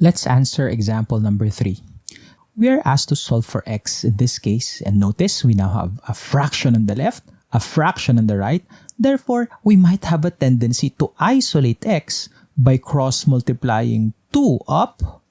Let's answer example number 3. We are asked to solve for x in this case, and notice we now have a fraction on the left, a fraction on the right. Therefore, we might have a tendency to isolate x by cross-multiplying 2 up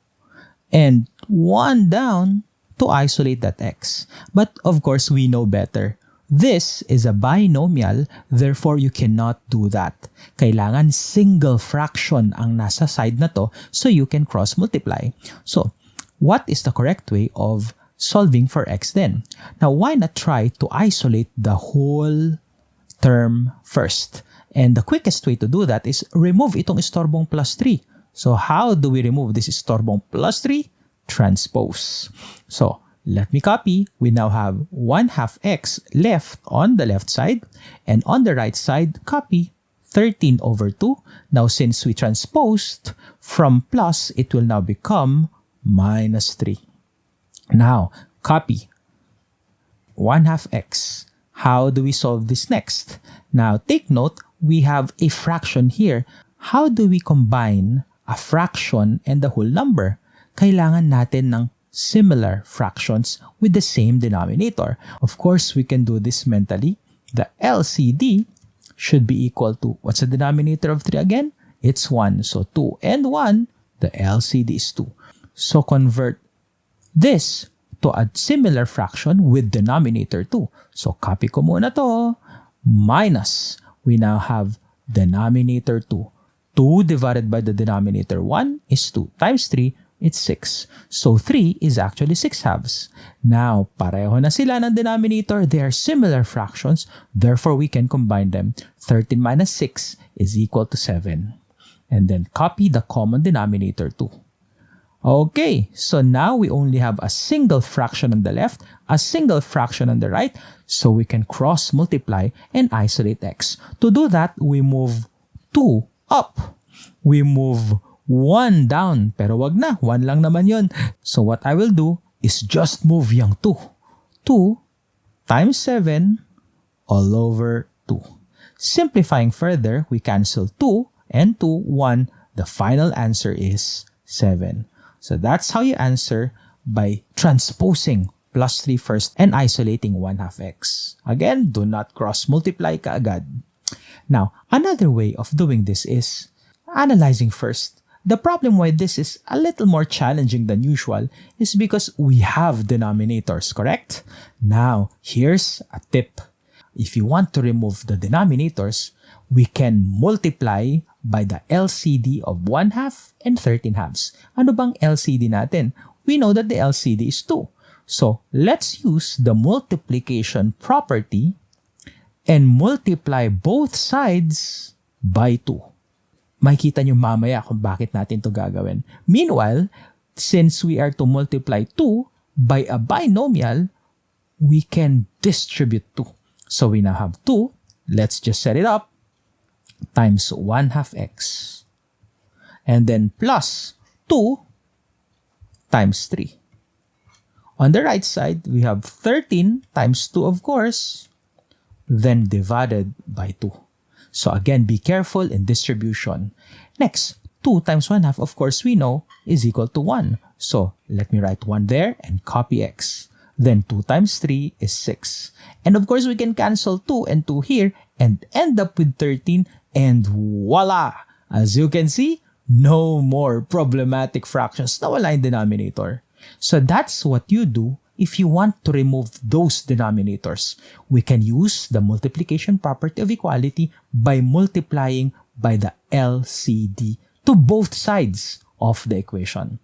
and 1 down to isolate that x. But of course, we know better. This is a binomial, therefore you cannot do that. Kailangan single fraction ang nasa side na to so you can cross-multiply. So, what is the correct way of solving for x then? Now, why not try to isolate the whole term first? And the quickest way to do that is remove itong istorbong plus 3. So, how do we remove this istorbong plus 3? Transpose. So, let me copy. We now have 1/2 x left on the left side, and on the right side, copy 13 over 2. Now, since we transposed from plus, it will now become minus 3. Now, copy 1/2 x. How do we solve this next? Now, take note, we have a fraction here. How do we combine a fraction and the whole number? Kailangan natin ng similar fractions with the same denominator. Of course, we can do this mentally. The LCD should be equal to, what's the denominator of 3 again? It's 1. So 2 and 1, the LCD is 2. So convert this to a similar fraction with denominator 2. So copy ko muna to, minus, we now have denominator 2. 2 divided by the denominator 1 is 2 times 3, it's 6. So 3 is actually 6/2. Now, pareho na sila ng denominator. They are similar fractions. Therefore, we can combine them. 13 minus 6 is equal to 7. And then copy the common denominator 2. Okay, so now we only have a single fraction on the left, a single fraction on the right. So we can cross-multiply and isolate x. To do that, we move 2 up. We move 1 down, pero wag na, 1 lang naman yun. So what I will do is just move yung 2. 2 times 7 all over 2. Simplifying further, we cancel 2 and 2, 1. The final answer is 7. So that's how you answer by transposing plus 3 first and isolating 1/2 x. Again, do not cross-multiply kaagad. Now, another way of doing this is analyzing first. The problem why this is a little more challenging than usual is because we have denominators, correct? Now, here's a tip. If you want to remove the denominators, we can multiply by the LCD of 1/2 and 13/2. Ano bang LCD natin? We know that the LCD is 2. So, let's use the multiplication property and multiply both sides by 2. Makikita nyo mamaya kung bakit natin to gagawin. Meanwhile, since we are to multiply 2 by a binomial, we can distribute 2. So we now have 2, let's just set it up, times 1/2 x. And then plus 2 times 3. On the right side, we have 13 times 2, of course, then divided by 2. So again, be careful in distribution. Next, 2 times 1/2, of course, we know is equal to 1. So let me write 1 there and copy x. Then 2 times 3 is 6. And of course, we can cancel 2 and 2 here and end up with 13. And voila! As you can see, no more problematic fractions. Nawala yung denominator. So that's what you do if you want to remove those denominators. We can use the multiplication property of equality by multiplying by the LCD to both sides of the equation.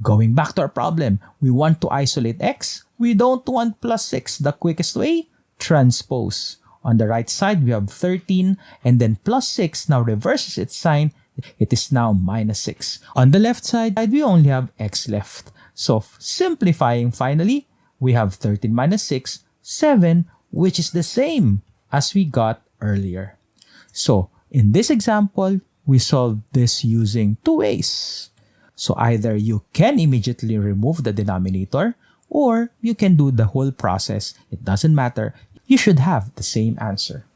Going back to our problem, we want to isolate x. We don't want plus 6. The quickest way? Transpose. On the right side, we have 13, and then plus 6 now reverses its sign. It is now minus 6. On the left side, we only have x left. So, simplifying finally, we have 13 minus 6, 7, which is the same as we got earlier. So, in this example, we solved this using 2 ways. So, either you can immediately remove the denominator, or you can do the whole process. It doesn't matter. You should have the same answer.